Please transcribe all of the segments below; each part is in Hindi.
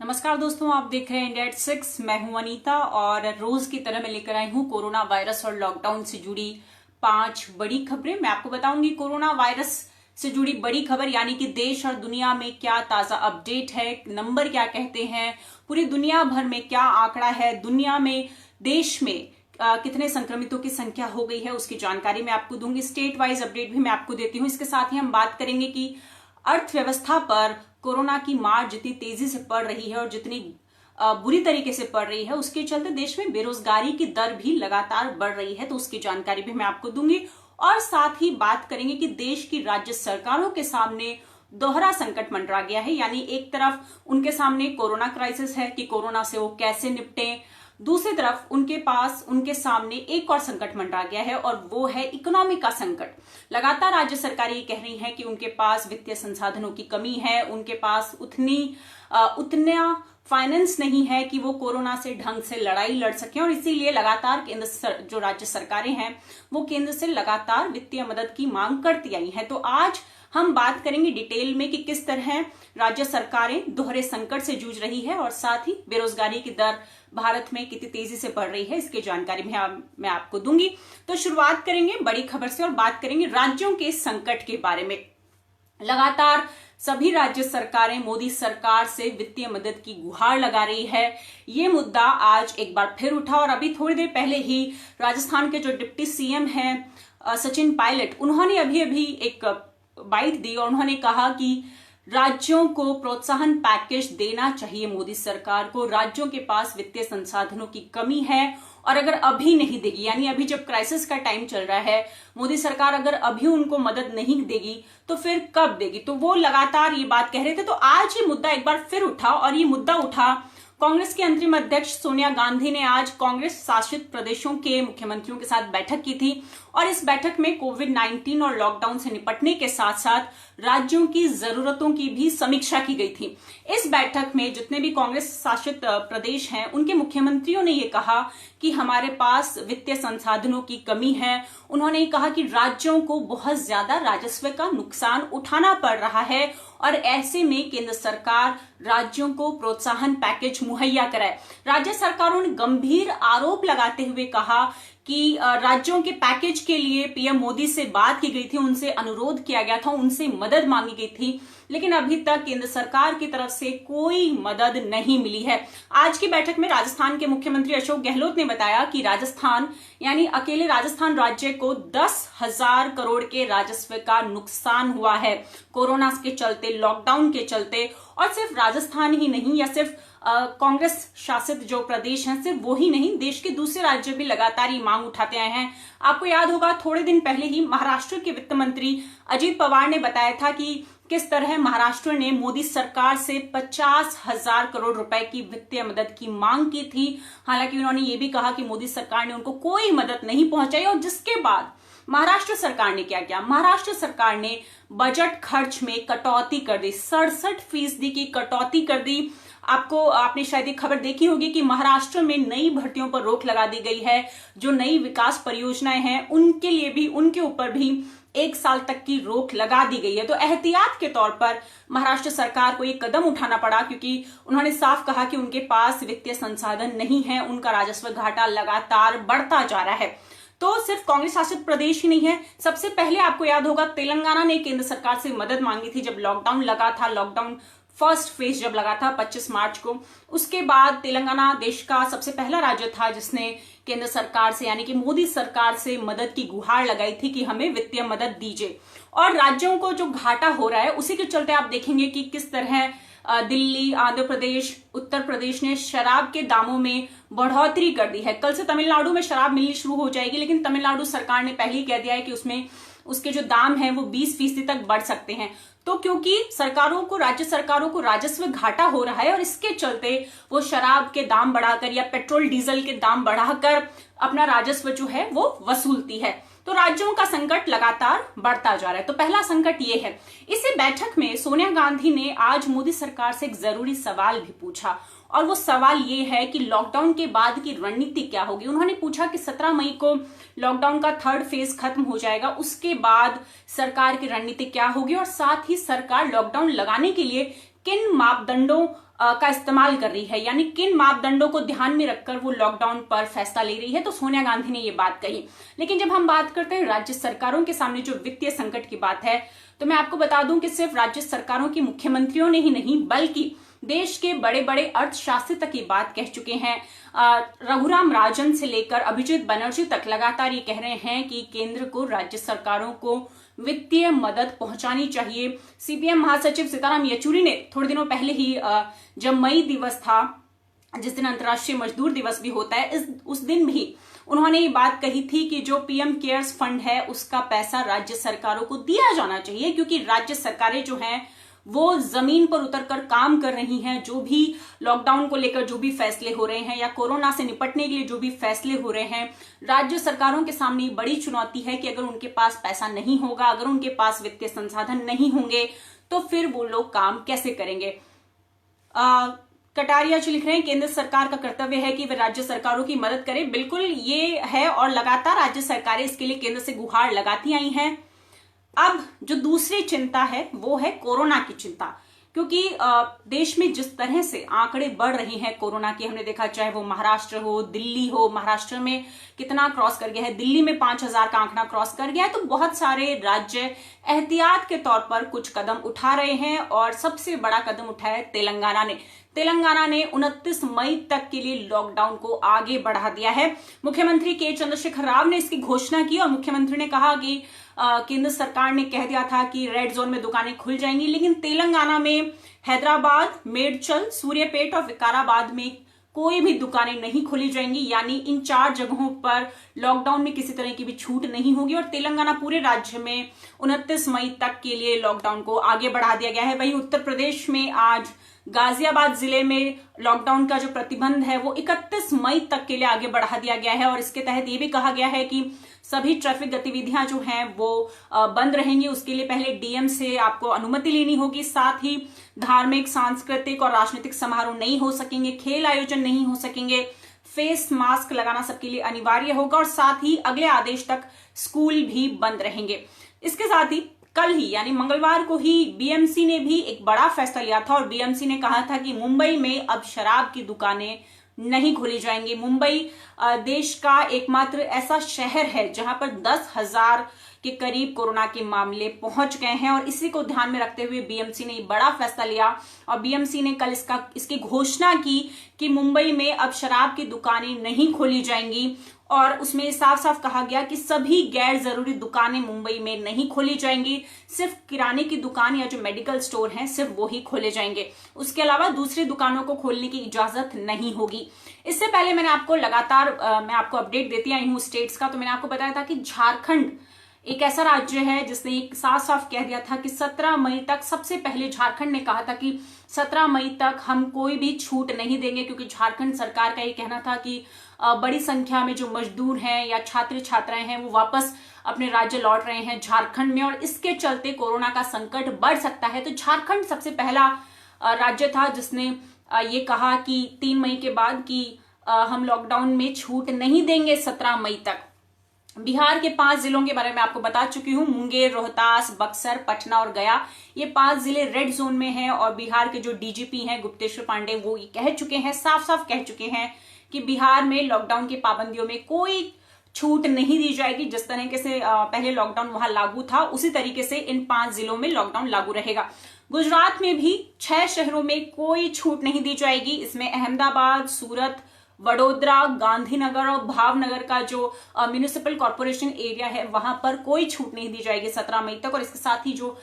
नमस्कार दोस्तों, आप देख रहे हैं इंडिया एट 6। मैं हूं अनीता और रोज की तरह मैं लेकर आई हूं कोरोना वायरस और लॉकडाउन से जुड़ी 5 बड़ी खबरें। मैं आपको बताऊंगी कोरोना वायरस से जुड़ी बड़ी खबर, यानी कि देश और दुनिया में क्या ताजा अपडेट है, नंबर क्या कहते हैं, पूरी दुनिया भर में क्या आंकड़ा है, दुनिया में देश में कितने संक्रमितों की संख्या हो गई है, उसकी जानकारी मैं आपको दूंगी। स्टेट वाइज अपडेट भी मैं आपको देती हूँ। इसके साथ ही हम बात करेंगे कि अर्थव्यवस्था पर कोरोना की मार जितनी तेजी से पड़ रही है और जितनी बुरी तरीके से पड़ रही है, उसके चलते देश में बेरोजगारी की दर भी लगातार बढ़ रही है, तो उसकी जानकारी भी मैं आपको दूंगी। और साथ ही बात करेंगे कि देश की राज्य सरकारों के सामने दोहरा संकट मंडरा गया है, यानी एक तरफ उनके सामने कोरोना क्राइसिस है कि कोरोना से वो कैसे निपटें, दूसरी तरफ उनके सामने एक और संकट मंडरा गया है और वो है इकोनॉमी का संकट। लगातार राज्य सरकारें ये कह रही हैं कि उनके पास वित्तीय संसाधनों की कमी है, उनके पास उतना फाइनेंस नहीं है कि वो कोरोना से ढंग से लड़ाई लड़ सकें, और इसीलिए लगातार जो राज्य सरकारें हैं वो केंद्र से लगातार वित्तीय मदद की मांग करती आई हैं। तो आज हम बात करेंगे डिटेल में कि किस तरह राज्य सरकारें दोहरे संकट से जूझ रही है और साथ ही बेरोजगारी की दर भारत में कितनी तेजी से बढ़ रही है, इसकी जानकारी मैं आपको दूंगी। तो शुरुआत करेंगे बड़ी खबर से और बात करेंगे राज्यों के संकट के बारे में। लगातार सभी राज्य सरकारें मोदी सरकार से वित्तीय मदद की गुहार लगा रही है। ये मुद्दा आज एक बार फिर उठा और अभी थोड़ी देर पहले ही राजस्थान के जो डिप्टी सीएम हैं सचिन पायलट, उन्होंने अभी एक बाइट दी और उन्होंने कहा कि राज्यों को प्रोत्साहन पैकेज देना चाहिए मोदी सरकार को। राज्यों के पास वित्तीय संसाधनों की कमी है और अगर अभी नहीं देगी, यानी अभी जब क्राइसिस का टाइम चल रहा है, मोदी सरकार अगर अभी उनको मदद नहीं देगी तो फिर कब देगी। तो वो लगातार ये बात कह रहे थे। तो आज ये मुद्दा एक बार फिर उठा और ये मुद्दा उठा कांग्रेस की अंतरिम अध्यक्ष सोनिया गांधी ने आज कांग्रेस शासित प्रदेशों के मुख्यमंत्रियों के साथ बैठक की थी और इस बैठक में कोविड-19 और लॉकडाउन से निपटने के साथ साथ राज्यों की जरूरतों की भी समीक्षा की गई थी। इस बैठक में जितने भी कांग्रेस शासित प्रदेश हैं उनके मुख्यमंत्रियों ने ये कहा कि हमारे पास वित्तीय संसाधनों की कमी है। उन्होंने कहा कि राज्यों को बहुत ज्यादा राजस्व का नुकसान उठाना पड़ रहा है और ऐसे में केंद्र सरकार राज्यों को प्रोत्साहन पैकेज मुहैया कराए। राज्य सरकारों ने गंभीर आरोप लगाते हुए कहा कि राज्यों के पैकेज के लिए पीएम मोदी से बात की गई थी, उनसे अनुरोध किया गया था, उनसे मदद मांगी गई थी, लेकिन अभी तक केंद्र सरकार की तरफ से कोई मदद नहीं मिली है। आज की बैठक में राजस्थान के मुख्यमंत्री अशोक गहलोत ने बताया कि राजस्थान, यानी अकेले राजस्थान राज्य को 10,000 करोड़ के राजस्व का नुकसान हुआ है कोरोना के चलते, लॉकडाउन के चलते। और सिर्फ राजस्थान ही नहीं या सिर्फ कांग्रेस शासित जो प्रदेश हैं सिर्फ वो ही नहीं, देश के दूसरे राज्य भी लगातार ये मांग उठाते आए हैं। आपको याद होगा थोड़े दिन पहले ही महाराष्ट्र के वित्त मंत्री अजीत पवार ने बताया था कि किस तरह महाराष्ट्र ने मोदी सरकार से 50,000 करोड़ रुपए की वित्तीय मदद की मांग की थी। हालांकि उन्होंने ये भी कहा कि मोदी सरकार ने उनको कोई मदद नहीं पहुंचाई। और जिसके बाद महाराष्ट्र सरकार ने क्या किया, महाराष्ट्र सरकार ने बजट खर्च में कटौती कर दी, 67% की कटौती कर दी। आपने शायद ये खबर देखी होगी कि महाराष्ट्र में नई भर्तियों पर रोक लगा दी गई है। जो नई विकास परियोजनाएं हैं उनके लिए भी, उनके ऊपर भी 1 साल तक की रोक लगा दी गई है। तो एहतियात के तौर पर महाराष्ट्र सरकार को ये कदम उठाना पड़ा क्योंकि उन्होंने साफ कहा कि उनके पास वित्तीय संसाधन नहीं है, उनका राजस्व घाटा लगातार बढ़ता जा रहा है। तो सिर्फ कांग्रेस शासित प्रदेश ही नहीं है, सबसे पहले आपको याद होगा तेलंगाना ने केंद्र सरकार से मदद मांगी थी जब लॉकडाउन लगा था। लॉकडाउन फर्स्ट फेज जब लगा था 25 मार्च को, उसके बाद तेलंगाना देश का सबसे पहला राज्य था जिसने केंद्र सरकार से, यानी कि मोदी सरकार से मदद की गुहार लगाई थी कि हमें वित्तीय मदद दीजिए। और राज्यों को जो घाटा हो रहा है उसी के चलते आप देखेंगे कि किस तरह दिल्ली, आंध्र प्रदेश, उत्तर प्रदेश ने शराब के दामों में बढ़ोतरी कर दी है। कल से तमिलनाडु में शराब मिलनी शुरू हो जाएगी, लेकिन तमिलनाडु सरकार ने पहले ही कह दिया है कि उसमें उसके जो दाम है वो 20% तक बढ़ सकते हैं। तो क्योंकि राज्य सरकारों को राजस्व घाटा हो रहा है और इसके चलते वो शराब के दाम बढ़ाकर या पेट्रोल डीजल के दाम बढ़ाकर अपना राजस्व जो है वो वसूलती है। तो राज्यों का संकट लगातार बढ़ता जा रहा है। तो पहला संकट ये है। इसी बैठक में सोनिया गांधी ने आज मोदी सरकार से एक जरूरी सवाल भी पूछा और वो सवाल ये है कि लॉकडाउन के बाद की रणनीति क्या होगी। उन्होंने पूछा कि 17 मई को लॉकडाउन का 3rd फेज खत्म हो जाएगा, उसके बाद सरकार की रणनीति क्या होगी और साथ ही सरकार लॉकडाउन लगाने के लिए किन मापदंडों का इस्तेमाल कर रही है, यानी किन मापदंडों को ध्यान में रखकर वो लॉकडाउन पर फैसला ले रही है। तो सोनिया गांधी ने ये बात कही। लेकिन जब हम बात करते हैं राज्य सरकारों के सामने जो वित्तीय संकट की बात है, तो मैं आपको बता दूं कि सिर्फ राज्य सरकारों की मुख्यमंत्रियों ने ही नहीं, बल्कि देश के बड़े बड़े अर्थशास्त्री तक ये बात कह चुके हैं। रघुराम राजन से लेकर अभिजीत बनर्जी तक लगातार ये कह रहे हैं कि केंद्र को राज्य सरकारों को वित्तीय मदद पहुंचानी चाहिए। सीपीएम महासचिव सीताराम येचुरी ने थोड़े दिनों पहले ही जब मई दिवस था, जिस दिन अंतर्राष्ट्रीय मजदूर दिवस भी होता है, उस दिन भी उन्होंने ये बात कही थी कि जो पीएम केयर्स फंड है उसका पैसा राज्य सरकारों को दिया जाना चाहिए, क्योंकि राज्य सरकारें जो हैं वो जमीन पर उतरकर काम कर रही हैं। जो भी लॉकडाउन को लेकर जो भी फैसले हो रहे हैं या कोरोना से निपटने के लिए जो भी फैसले हो रहे हैं, राज्य सरकारों के सामने बड़ी चुनौती है कि अगर उनके पास पैसा नहीं होगा, अगर उनके पास वित्तीय संसाधन नहीं होंगे, तो फिर वो लोग काम कैसे करेंगे। कटारिया जी लिख रहे हैं, केंद्र सरकार का कर्तव्य है कि वे राज्य सरकारों की मदद करे। बिल्कुल ये है, और लगातार राज्य सरकारें इसके लिए केंद्र से गुहार लगाती आई हैं। अब जो दूसरी चिंता है वो है कोरोना की चिंता, क्योंकि देश में जिस तरह से आंकड़े बढ़ रहे हैं कोरोना के, हमने देखा चाहे वो महाराष्ट्र हो, दिल्ली हो। महाराष्ट्र में कितना क्रॉस कर गया है, दिल्ली में 5000 का आंकड़ा क्रॉस कर गया है। तो बहुत सारे राज्य एहतियात के तौर पर कुछ कदम उठा रहे हैं, और सबसे बड़ा कदम उठाया तेलंगाना ने। तेलंगाना ने 29 मई तक के लिए लॉकडाउन को आगे बढ़ा दिया है। मुख्यमंत्री के चंद्रशेखर राव ने इसकी घोषणा की, और मुख्यमंत्री ने कहा कि केंद्र सरकार ने कह दिया था कि रेड जोन में दुकानें खुल जाएंगी, लेकिन तेलंगाना में हैदराबाद, मेडचल, सूर्यापेट और विकाराबाद में कोई भी दुकानें नहीं खोली जाएंगी। यानी इन 4 जगहों पर लॉकडाउन में किसी तरह की भी छूट नहीं होगी, और तेलंगाना पूरे राज्य में 29 मई तक के लिए लॉकडाउन को आगे बढ़ा दिया गया है। वहीं उत्तर प्रदेश में आज गाजियाबाद जिले में लॉकडाउन का जो प्रतिबंध है वो 31 मई तक के लिए आगे बढ़ा दिया गया है, और इसके तहत ये भी कहा गया है कि सभी ट्रैफिक गतिविधियां जो हैं वो बंद रहेंगी। उसके लिए पहले डीएम से आपको अनुमति लेनी होगी। साथ ही धार्मिक, सांस्कृतिक और राजनीतिक समारोह नहीं हो सकेंगे, खेल आयोजन नहीं हो सकेंगे, फेस मास्क लगाना सबके लिए अनिवार्य होगा, और साथ ही अगले आदेश तक स्कूल भी बंद रहेंगे। इसके साथ ही कल ही यानी मंगलवार को ही बीएमसी ने भी एक बड़ा फैसला लिया था, और बीएमसी ने कहा था कि मुंबई में अब शराब की दुकानें नहीं खोली जाएंगी। मुंबई देश का एकमात्र ऐसा शहर है जहां पर 10,000 के करीब कोरोना के मामले पहुंच गए हैं, और इसी को ध्यान में रखते हुए बीएमसी ने बड़ा फैसला लिया, और बीएमसी ने कल इसकी घोषणा की कि मुंबई में अब शराब की दुकानें नहीं खोली जाएंगी, और उसमें साफ साफ कहा गया कि सभी गैर जरूरी दुकानें मुंबई में नहीं खोली जाएंगी। सिर्फ किराने की दुकान या जो मेडिकल स्टोर हैं सिर्फ वो ही खोले जाएंगे, उसके अलावा दूसरी दुकानों को खोलने की इजाजत नहीं होगी। इससे पहले मैंने आपको लगातार मैं आपको अपडेट देती आई हूँ स्टेट्स का। तो मैंने आपको बताया था कि झारखंड एक ऐसा राज्य है जिसने एक साफ साफ कह दिया था कि 17 मई तक, सबसे पहले झारखंड ने कहा था कि 17 मई तक हम कोई भी छूट नहीं देंगे, क्योंकि झारखंड सरकार का ये कहना था कि बड़ी संख्या में जो मजदूर हैं या छात्र छात्राएं हैं वो वापस अपने राज्य लौट रहे हैं झारखंड में, और इसके चलते कोरोना का संकट बढ़ सकता है। तो झारखंड सबसे पहला राज्य था जिसने ये कहा कि 3 मई के बाद कि हम लॉकडाउन में छूट नहीं देंगे 17 मई तक। बिहार के 5 जिलों के बारे में आपको बता चुकी हूं, मुंगेर, रोहतास, बक्सर, पटना और गया। ये 5 जिले रेड जोन में हैं, और बिहार के जो डीजीपी हैं गुप्तेश्वर पांडे वो ये कह चुके हैं, साफ साफ कह चुके हैं कि बिहार में लॉकडाउन की पाबंदियों में कोई छूट नहीं दी जाएगी। जिस तरीके से पहले लॉकडाउन वहां लागू था उसी तरीके से इन 5 जिलों में लॉकडाउन लागू रहेगा। गुजरात में भी 6 शहरों में कोई छूट नहीं दी जाएगी। इसमें अहमदाबाद, सूरत, वडोदरा, गांधीनगर और भावनगर का जो म्यूनिसिपल कॉर्पोरेशन एरिया है वहां पर कोई छूट नहीं दी जाएगी 17 मई तक। और इसके साथ ही जो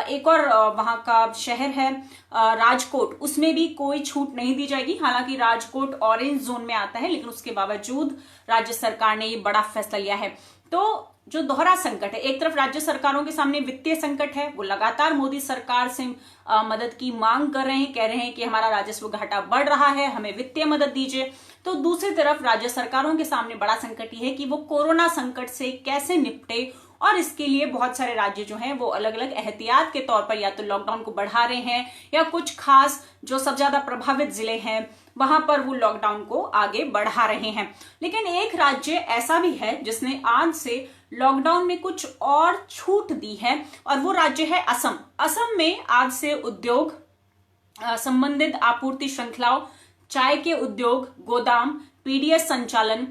एक और वहां का शहर है राजकोट, उसमें भी कोई छूट नहीं दी जाएगी। हालांकि राजकोट ऑरेंज जोन में आता है, लेकिन उसके बावजूद राज्य सरकार ने ये बड़ा फैसला लिया है। तो जो दोहरा संकट है, एक तरफ राज्य सरकारों के सामने वित्तीय संकट है, वो लगातार मोदी सरकार से मदद की मांग कर रहे हैं, कह रहे हैं कि हमारा राजस्व घाटा बढ़ रहा है, हमें वित्तीय मदद दीजिए। तो दूसरी तरफ राज्य सरकारों के सामने बड़ा संकट ये है कि वो कोरोना संकट से कैसे निपटे, और इसके लिए बहुत सारे राज्य जो हैं वो अलग अलग एहतियात के तौर पर या तो लॉकडाउन को बढ़ा रहे हैं, या कुछ खास जो सबसे ज्यादा प्रभावित जिले हैं वहां पर वो लॉकडाउन को आगे बढ़ा रहे हैं। लेकिन एक राज्य ऐसा भी है जिसने आज से लॉकडाउन में कुछ और छूट दी है, और वो राज्य है असम। असम में आज से उद्योग, संबंधित आपूर्ति श्रृंखलाओं, चाय के उद्योग, गोदाम, पीडीएस संचालन,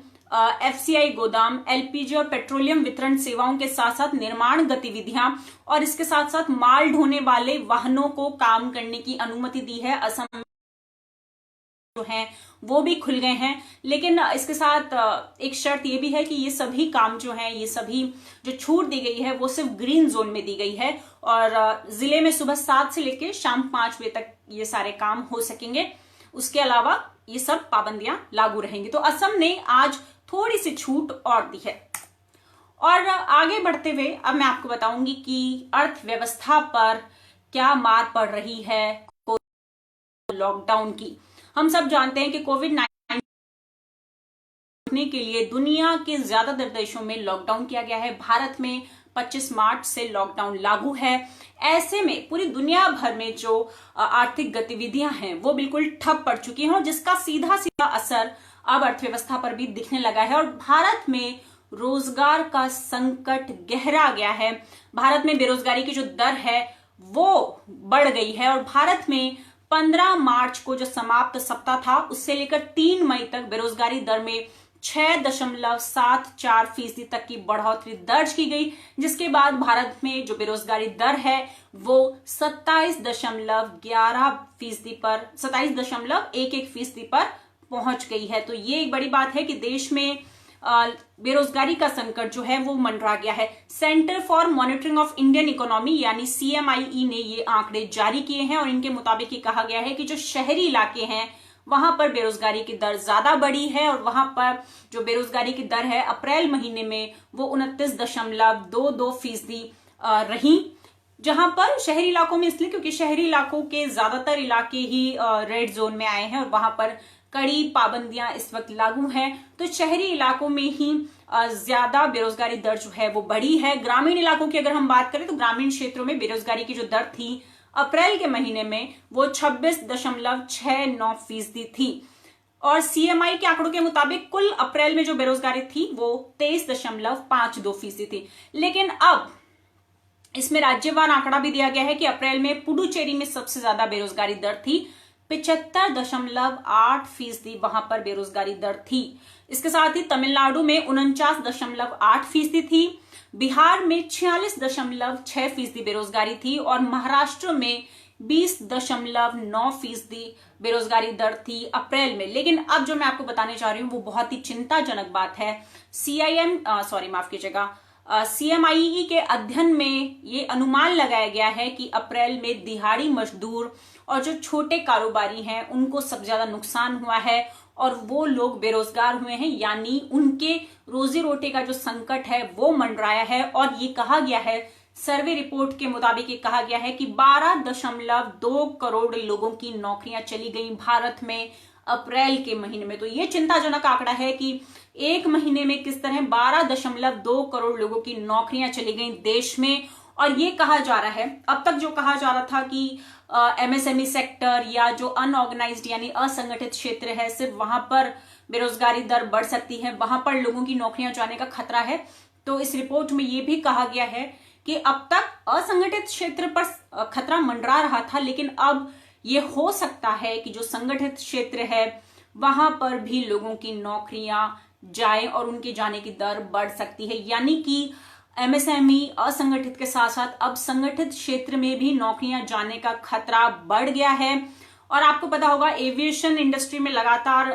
एफसीआई गोदाम, एलपीजी और पेट्रोलियम वितरण सेवाओं के साथ साथ निर्माण गतिविधियां और इसके साथ साथ माल ढोने वाले वाहनों को काम करने की अनुमति दी है। असम जो हैं वो भी खुल गए हैं, लेकिन इसके साथ एक शर्त ये भी है कि ये सभी काम जो हैं, ये सभी जो छूट दी गई है वो सिर्फ ग्रीन जोन में दी गई है और जिले में सुबह 7 से लेकर शाम 5 बजे तक ये सारे काम हो सकेंगे। उसके अलावा ये सब पाबंदियां लागू रहेंगी। तो असम ने आज थोड़ी सी छूट और दी है। और आगे बढ़ते हुए अब मैं आपको बताऊंगी कि अर्थव्यवस्था पर क्या मार पड़ रही है लॉकडाउन की। हम सब जानते हैं कि कोविड-19 के लिए दुनिया के ज्यादातर देशों में लॉकडाउन किया गया है। भारत में 25 मार्च से लॉकडाउन लागू है। ऐसे में पूरी दुनिया भर में जो आर्थिक गतिविधियां हैं वो बिल्कुल ठप पड़ चुकी हैं और जिसका सीधा सीधा असर अब अर्थव्यवस्था पर भी दिखने लगा है और भारत में रोजगार का संकट गहरा गया है। भारत में बेरोजगारी की जो दर है वो बढ़ गई है और भारत में 15 मार्च को जो समाप्त सप्ताह था उससे लेकर 3 मई तक बेरोजगारी दर में 6.74% तक की बढ़ोतरी दर्ज की गई, जिसके बाद भारत में जो बेरोजगारी दर है वो 27.11% पर पहुंच गई है। तो ये एक बड़ी बात है कि देश में बेरोजगारी का संकट जो है वो मंडरा गया है। Centre for monitoring of Indian economy यानी CMIE ने ये आंकड़े जारी किए हैं और इनके मुताबिक ये कहा गया है कि जो शहरी इलाके हैं वहां पर बेरोजगारी की दर ज्यादा बढ़ी है और वहां पर जो बेरोजगारी की दर है अप्रैल महीने में वो 29.22% रही। जहां पर शहरी इलाकों में इसलिए क्योंकि शहरी इलाकों के ज्यादातर इलाके ही रेड जोन में आए हैं और वहां पर कड़ी पाबंदियां इस वक्त लागू हैं। तो शहरी इलाकों में ही ज्यादा बेरोजगारी दर जो है वो बढ़ी है। ग्रामीण इलाकों की अगर हम बात करें तो ग्रामीण क्षेत्रों में बेरोजगारी की जो दर थी अप्रैल के महीने में वो 26.69% थी और CMI के आंकड़ों के मुताबिक कुल अप्रैल में जो बेरोजगारी थी वो 23.52% थी। लेकिन अब इसमें राज्यवार आंकड़ा भी दिया गया है कि अप्रैल में पुडुचेरी में सबसे ज्यादा बेरोजगारी दर थी, 75.8% वहां पर बेरोजगारी दर थी। इसके साथ ही तमिलनाडु में 49.8% थी, बिहार में 46.6% बेरोजगारी थी और महाराष्ट्र में 20.9% बेरोजगारी दर थी अप्रैल में। लेकिन अब जो मैं आपको बताने जा रही हूं वो बहुत ही चिंताजनक बात है। CMIE के अध्ययन में ये अनुमान लगाया गया है कि अप्रैल में दिहाड़ी मजदूर और जो छोटे कारोबारी हैं उनको सबसे ज्यादा नुकसान हुआ है और वो लोग बेरोजगार हुए हैं, यानी उनके रोजी रोटी का जो संकट है वो मंडराया है। और ये कहा गया है, सर्वे रिपोर्ट के मुताबिक ये कहा गया है कि 12.2 करोड़ लोगों की नौकरियां चली गई भारत में अप्रैल के महीने में। तो ये चिंताजनक आंकड़ा है कि एक महीने में किस तरह 12.2 करोड़ लोगों की नौकरियां चली गई देश में। और ये कहा जा रहा है, अब तक जो कहा जा रहा था कि MSME सेक्टर या जो अनऑर्गेनाइज्ड यानी असंगठित क्षेत्र है सिर्फ वहां पर बेरोजगारी दर बढ़ सकती है, वहां पर लोगों की नौकरियां जाने का खतरा है। तो इस रिपोर्ट में ये भी कहा गया है कि अब तक असंगठित क्षेत्र पर खतरा मंडरा रहा था, लेकिन अब ये हो सकता है कि जो संगठित क्षेत्र है वहां पर भी लोगों की नौकरियां जाए और उनके जाने की दर बढ़ सकती है। यानी कि MSME असंगठित के साथ साथ अब संगठित क्षेत्र में भी नौकरियां जाने का खतरा बढ़ गया है। और आपको पता होगा एविएशन इंडस्ट्री में लगातार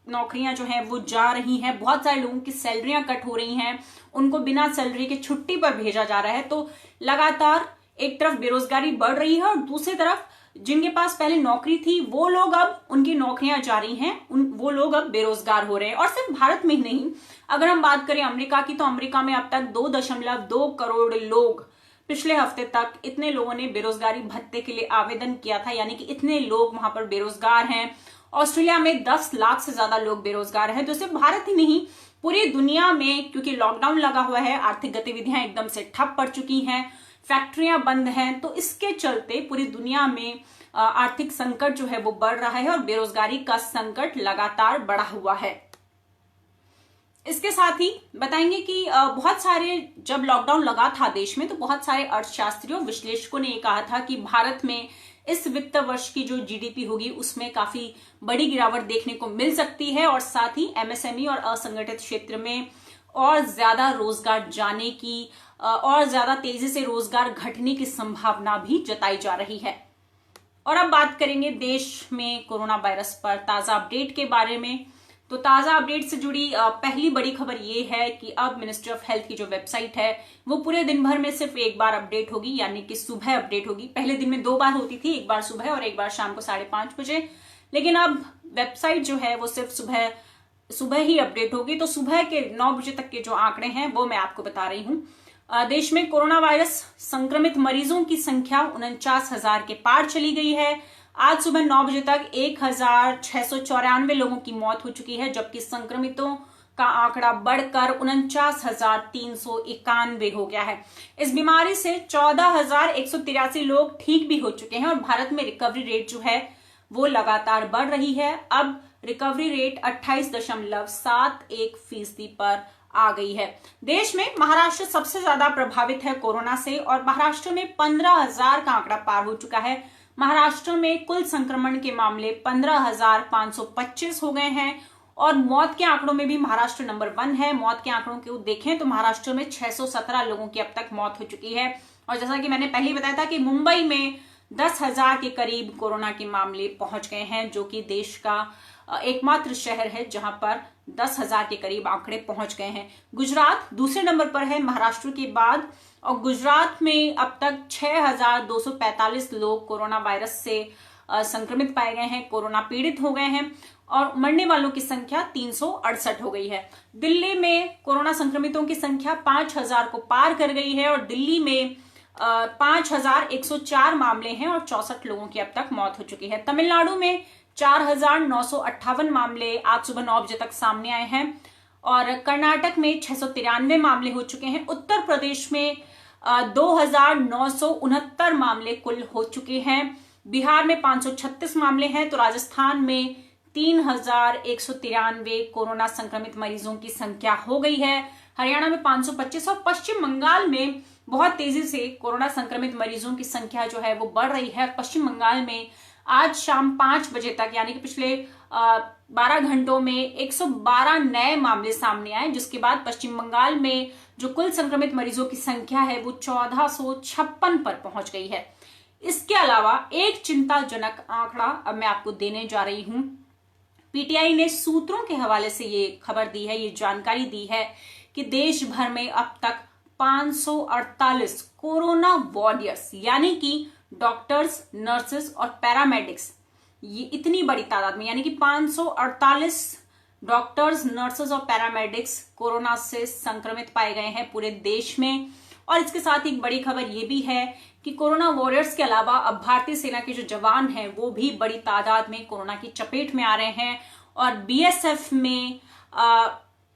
नौकरियां जो हैं वो जा रही हैं, बहुत सारे लोगों की सैलरियां कट हो रही हैं, उनको बिना सैलरी के छुट्टी पर भेजा जा रहा है। तो लगातार एक तरफ बेरोजगारी बढ़ रही है और दूसरी तरफ जिनके पास पहले नौकरी थी वो लोग अब उनकी नौकरियां जा रही हैं, वो लोग अब बेरोजगार हो रहे हैं। और सिर्फ भारत में ही नहीं, अगर हम बात करें अमेरिका की तो अमेरिका में अब तक 2.2 करोड़ लोग पिछले हफ्ते तक इतने लोगों ने बेरोजगारी भत्ते के लिए आवेदन किया था, यानी कि इतने लोग वहां पर बेरोजगार हैं। ऑस्ट्रेलिया में 10 लाख से ज्यादा लोग बेरोजगार हैं। तो सिर्फ भारत ही नहीं, पूरी दुनिया में क्योंकि लॉकडाउन लगा हुआ है, आर्थिक गतिविधियां एकदम से ठप पड़ चुकी हैं, फैक्ट्रियां बंद हैं, तो इसके चलते पूरी दुनिया में आर्थिक संकट जो है वो बढ़ रहा है और बेरोजगारी का संकट लगातार बढ़ा हुआ है। इसके साथ ही बताएंगे कि बहुत सारे जब लॉकडाउन लगा था देश में तो बहुत सारे अर्थशास्त्रियों विश्लेषकों ने ये कहा था कि भारत में इस वित्त वर्ष की जो जीडीपी होगी उसमें काफी बड़ी गिरावट देखने को मिल सकती है और साथ ही एमएसएमई और असंगठित क्षेत्र में और ज्यादा रोजगार जाने की और ज्यादा तेजी से रोजगार घटने की संभावना भी जताई जा रही है। और अब बात करेंगे देश में कोरोना वायरस पर ताजा अपडेट के बारे में। तो ताजा अपडेट से जुड़ी पहली बड़ी खबर ये है कि अब मिनिस्ट्री ऑफ हेल्थ की जो वेबसाइट है वो पूरे दिन भर में सिर्फ एक बार अपडेट होगी, यानी कि सुबह अपडेट होगी। पहले दिन में 2 बार होती थी, एक बार सुबह और एक बार शाम को 5:30 बजे, लेकिन अब वेबसाइट जो है वो सिर्फ सुबह ही अपडेट होगी। तो सुबह के 9 बजे तक के जो आंकड़े हैं वो मैं आपको बता रही हूं। देश में कोरोना वायरस संक्रमित मरीजों की संख्या 49,000 के पार चली गई है। आज सुबह 9 बजे तक 1,694 लोगों की मौत हो चुकी है, जबकि संक्रमितों का आंकड़ा बढ़कर 49,391 हो गया है। इस बीमारी से 14,183 लोग ठीक भी हो चुके हैं और भारत में रिकवरी रेट जो है वो लगातार बढ़ रही है। अब रिकवरी रेट 28.71% पर आ गई है। देश में महाराष्ट्र सबसे ज्यादा प्रभावित है कोरोना से और महाराष्ट्र में 15,000 का आंकड़ा पार हो चुका है। महाराष्ट्र में कुल संक्रमण के मामले 15,525 हो गए हैं और मौत के आंकड़ों में भी महाराष्ट्र नंबर 1 है। मौत के आंकड़ों को देखें तो महाराष्ट्र में 617 लोगों की अब तक मौत हो चुकी है और जैसा कि मैंने पहले बताया था कि मुंबई में 10,000 के करीब कोरोना के मामले पहुंच गए हैं, जो कि देश का एकमात्र शहर है जहां पर 10,000 के करीब आंकड़े पहुंच गए हैं। गुजरात दूसरे नंबर पर है महाराष्ट्र के बाद और गुजरात में अब तक 6,245 लोग कोरोना वायरस से संक्रमित पाए गए हैं, कोरोना पीड़ित हो गए हैं और मरने वालों की संख्या 368 हो गई है। दिल्ली में कोरोना संक्रमितों की संख्या 5,000 को पार कर गई है और दिल्ली में 5,104 मामले हैं और 64 लोगों की अब तक मौत हो चुकी है। तमिलनाडु में 4,958 मामले आज सुबह 9 बजे तक सामने आए हैं और कर्नाटक में 693 मामले हो चुके हैं। उत्तर प्रदेश में 2,969 मामले कुल हो चुके हैं। बिहार में 536 मामले हैं तो राजस्थान में 3,193 कोरोना संक्रमित मरीजों की संख्या हो गई है। हरियाणा में 525 और पश्चिम बंगाल में बहुत तेजी से कोरोना संक्रमित मरीजों की संख्या जो है वो बढ़ रही है। पश्चिम बंगाल में आज शाम 5 बजे तक यानी कि पिछले 12 घंटों में 112 नए मामले सामने आए, जिसके बाद पश्चिम बंगाल में जो कुल संक्रमित मरीजों की संख्या है वो 1456 पर पहुंच गई है। इसके अलावा एक चिंताजनक आंकड़ा अब मैं आपको देने जा रही हूं। पीटीआई ने सूत्रों के हवाले से ये खबर दी है, ये जानकारी दी है कि देश भर में अब तक 548 कोरोना वॉरियर्स यानी कि डॉक्टर्स, नर्सेस और पैरामेडिक्स, ये इतनी बड़ी तादाद में यानी कि 548 डॉक्टर्स, नर्सेस और पैरामेडिक्स कोरोना से संक्रमित पाए गए हैं पूरे देश में। और इसके साथ एक बड़ी खबर ये भी है कि कोरोना वॉरियर्स के अलावा अब भारतीय सेना के जो जवान हैं वो भी बड़ी तादाद में कोरोना की चपेट में आ रहे हैं और बीएसएफ में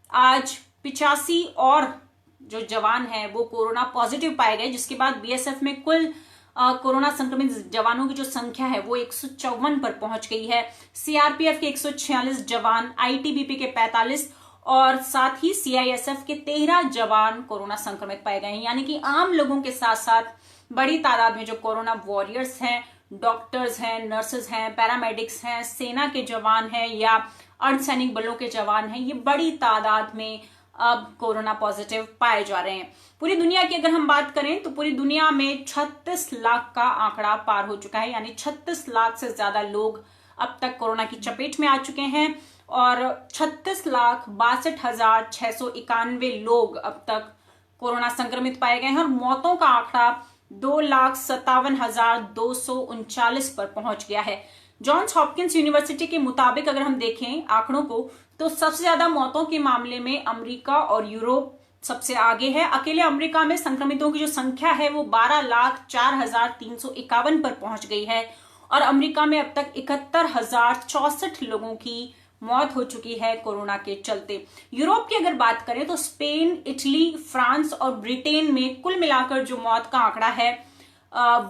आज 85 और जो जवान हैं वो कोरोना पॉजिटिव पाए गए, जिसके बाद बीएसएफ में कुल कोरोना संक्रमित जवानों की जो संख्या है वो 154 पर पहुंच गई है। सीआरपीएफ के 146 जवान, आईटीबीपी के 45 और साथ ही सीआईएसएफ के 13 जवान कोरोना संक्रमित पाए गए हैं। यानी कि आम लोगों के साथ साथ बड़ी तादाद में जो कोरोना वॉरियर्स हैं, डॉक्टर्स हैं, नर्सेज हैं, पैरामेडिक्स हैं, सेना के जवान हैं या अर्धसैनिक बलों के जवान हैं, ये बड़ी तादाद में अब कोरोना पॉजिटिव पाए जा रहे हैं। पूरी दुनिया की अगर हम बात करें तो पूरी दुनिया में 36 लाख का आंकड़ा पार हो चुका है, यानी 36 लाख से ज्यादा लोग अब तक कोरोना की चपेट में आ चुके हैं और 36,62,691 लोग अब तक कोरोना संक्रमित पाए गए हैं और मौतों का आंकड़ा 2,57,239 पर पहुंच गया है। जॉन्स हॉपकिंस यूनिवर्सिटी के मुताबिक अगर हम देखें आंकड़ों को तो सबसे ज्यादा मौतों के मामले में अमेरिका और यूरोप सबसे आगे है। अकेले अमेरिका में संक्रमितों की जो संख्या है वो 12,04,351 पर पहुंच गई है और अमेरिका में अब तक 71,064 लोगों की मौत हो चुकी है कोरोना के चलते। यूरोप की अगर बात करें तो स्पेन, इटली, फ्रांस और ब्रिटेन में कुल मिलाकर जो मौत का आंकड़ा है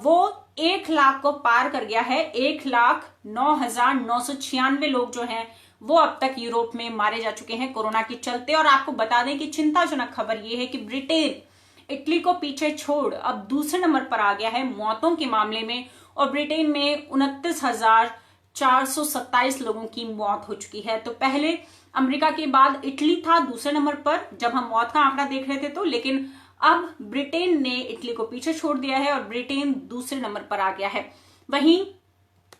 वो 1 लाख को पार कर गया है। 1,09,996 लोग जो हैं वो अब तक यूरोप में मारे जा चुके हैं कोरोना के चलते। और आपको बता दें कि चिंताजनक खबर ये है कि ब्रिटेन इटली को पीछे छोड़ अब दूसरे नंबर पर आ गया है मौतों के मामले में, और ब्रिटेन में 29,427 लोगों की मौत हो चुकी है। तो पहले अमेरिका के बाद इटली था दूसरे नंबर पर जब हम मौत का आंकड़ा देख रहे थे तो, लेकिन अब ब्रिटेन ने इटली को पीछे छोड़ दिया है और ब्रिटेन दूसरे नंबर पर आ गया है। वहीं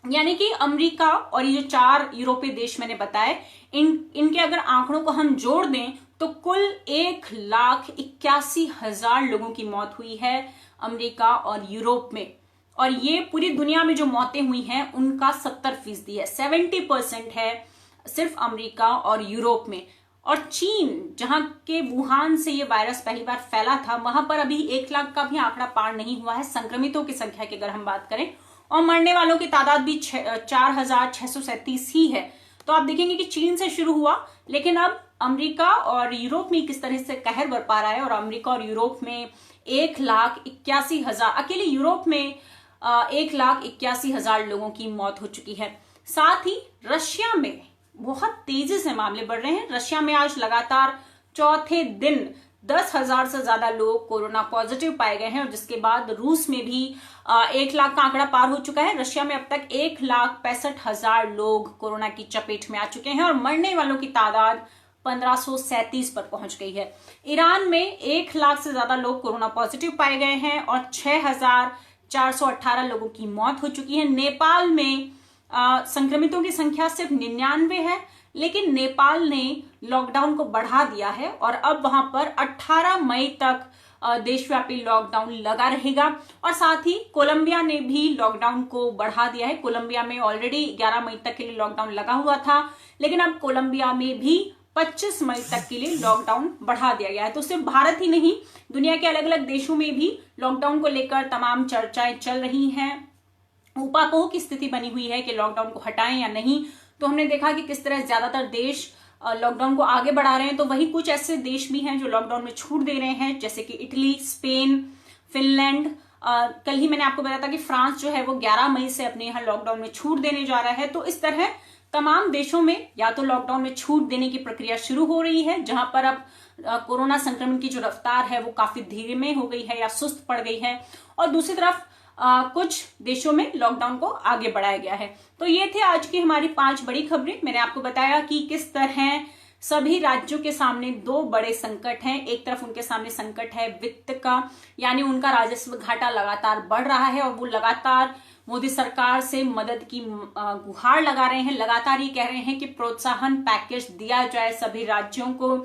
यानी कि अमेरिका और ये जो 4 यूरोपीय देश मैंने बताए, इनके अगर आंकड़ों को हम जोड़ दें तो कुल 1,81,000 लोगों की मौत हुई है अमेरिका और यूरोप में। और ये पूरी दुनिया में जो मौतें हुई हैं उनका 70% है, 70% है सिर्फ अमेरिका और यूरोप में। और चीन, जहां के वुहान से ये वायरस पहली बार फैला था, वहां पर अभी 1 लाख का भी आंकड़ा पार नहीं हुआ है संक्रमितों की संख्या की अगर हम बात करें, और मरने वालों की तादाद भी 4,637 ही है। तो आप देखेंगे कि चीन से शुरू हुआ, लेकिन अब अमेरिका और यूरोप में किस तरह से कहर बरपा रहा है। और अमेरिका और यूरोप में 1,81,000, अकेले यूरोप में 1,81,000 लोगों की मौत हो चुकी है। साथ ही रशिया में बहुत तेजी से मामले बढ़ रहे हैं। रशिया में आज लगातार चौथे दिन 10,000 से ज्यादा लोग कोरोना पॉजिटिव पाए गए हैं, और जिसके बाद रूस में भी 1 लाख का आंकड़ा पार हो चुका है। रशिया में अब तक 1,65,000 लोग कोरोना की चपेट में आ चुके हैं और मरने वालों की तादाद 1,537 पर पहुंच गई है। ईरान में 1 लाख से ज्यादा लोग कोरोना पॉजिटिव पाए गए हैं और 6,418 लोगों की मौत हो चुकी है। नेपाल में संक्रमितों की संख्या सिर्फ 99 है, लेकिन नेपाल ने लॉकडाउन को बढ़ा दिया है और अब वहां पर 18 मई तक देशव्यापी लॉकडाउन लगा रहेगा। और साथ ही कोलंबिया ने भी लॉकडाउन को बढ़ा दिया है। कोलंबिया में ऑलरेडी 11 मई तक के लिए लॉकडाउन लगा हुआ था, लेकिन अब कोलंबिया में भी 25 मई तक के लिए लॉकडाउन बढ़ा दिया गया है। तो सिर्फ भारत ही नहीं, दुनिया के अलग अलग देशों में भी लॉकडाउन को लेकर तमाम चर्चाएं चल रही हैं। ऊपापोह की स्थिति बनी हुई है कि लॉकडाउन को हटाएं या नहीं। तो हमने देखा कि किस तरह ज्यादातर देश लॉकडाउन को आगे बढ़ा रहे हैं, तो वही कुछ ऐसे देश भी हैं जो लॉकडाउन में छूट दे रहे हैं, जैसे कि इटली, स्पेन, फिनलैंड। कल ही मैंने आपको बताया था कि फ्रांस जो है वो 11 मई से अपने यहाँ लॉकडाउन में छूट देने जा रहा है। तो इस तरह तमाम देशों में या तो लॉकडाउन में छूट देने की प्रक्रिया शुरू हो रही है, जहां पर अब कोरोना संक्रमण की जो रफ्तार है वो काफी धीरे में हो गई है या सुस्त पड़ गई है, और दूसरी तरफ कुछ देशों में लॉकडाउन को आगे बढ़ाया गया है। तो ये थे आज की हमारी 5 बड़ी खबरें। मैंने आपको बताया कि किस तरह सभी राज्यों के सामने 2 बड़े संकट हैं। एक तरफ उनके सामने संकट है वित्त का, यानी उनका राजस्व घाटा लगातार बढ़ रहा है और वो लगातार मोदी सरकार से मदद की गुहार लगा रहे हैं। लगातार ये कह रहे हैं कि प्रोत्साहन पैकेज दिया जाए सभी राज्यों को।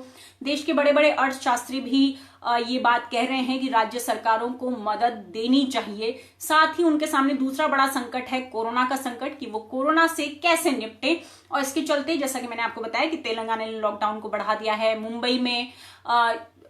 देश के बड़े बड़े अर्थशास्त्री भी ये बात कह रहे हैं कि राज्य सरकारों को मदद देनी चाहिए। साथ ही उनके सामने दूसरा बड़ा संकट है कोरोना का संकट, कि वो कोरोना से कैसे निपटे। और इसके चलते जैसा कि मैंने आपको बताया कि तेलंगाना ने लॉकडाउन को बढ़ा दिया है, मुंबई में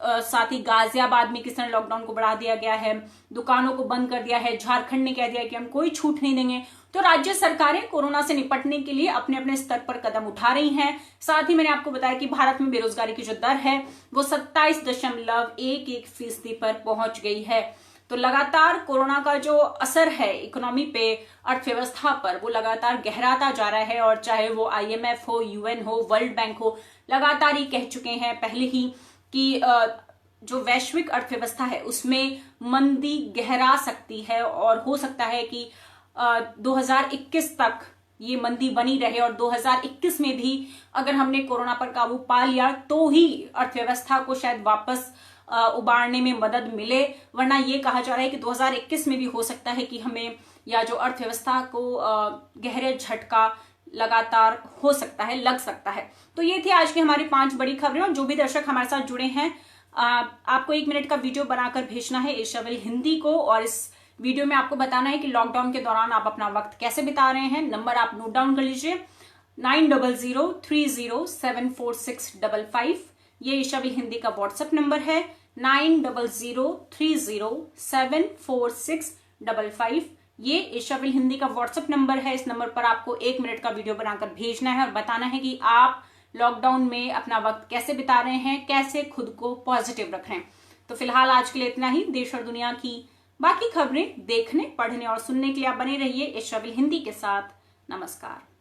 साथ ही गाजियाबाद में किस तरह लॉकडाउन को बढ़ा दिया गया है, दुकानों को बंद कर दिया है, झारखंड ने कह दिया कि हम कोई छूट नहीं देंगे। तो राज्य सरकारें कोरोना से निपटने के लिए अपने अपने स्तर पर कदम उठा रही हैं। साथ ही मैंने आपको बताया कि भारत में बेरोजगारी की जो दर है वो 27.11% पर पहुंच गई है। तो लगातार कोरोना का जो असर है इकोनॉमी पे, अर्थव्यवस्था पर, वो लगातार गहराता जा रहा है। और चाहे वो IMF हो, UN हो, वर्ल्ड बैंक हो, लगातार ये कह चुके हैं पहले ही कि जो वैश्विक अर्थव्यवस्था है उसमें मंदी गहरा सकती है और हो सकता है कि 2021 तक ये मंदी बनी रहे, और 2021 में भी अगर हमने कोरोना पर काबू पा लिया तो ही अर्थव्यवस्था को शायद वापस उबारने में मदद मिले। वरना ये कहा जा रहा है कि 2021 में भी हो सकता है कि हमें या जो अर्थव्यवस्था को गहरे झटका लगातार हो सकता है, लग सकता है। तो ये थी आज की हमारी 5 बड़ी खबरें। और जो भी दर्शक हमारे साथ जुड़े हैं, आपको 1 मिनट का वीडियो बनाकर भेजना है एशियावेल हिंदी को, और इस वीडियो में आपको बताना है कि लॉकडाउन के दौरान आप अपना वक्त कैसे बिता रहे हैं। नंबर आप नोट डाउन कर लीजिए, 9003074655। ये एशियावेल हिंदी का व्हाट्सएप नंबर है, 9003074655। ये एशियावेल हिंदी का व्हाट्सएप नंबर है। इस नंबर पर आपको 1 मिनट का वीडियो बनाकर भेजना है और बताना है कि आप लॉकडाउन में अपना वक्त कैसे बिता रहे हैं, कैसे खुद को पॉजिटिव रख रहे हैं। तो फिलहाल आज के लिए इतना ही। देश और दुनिया की बाकी खबरें देखने, पढ़ने और सुनने के लिए आप बने रहिए एशियावेल हिंदी के साथ। नमस्कार।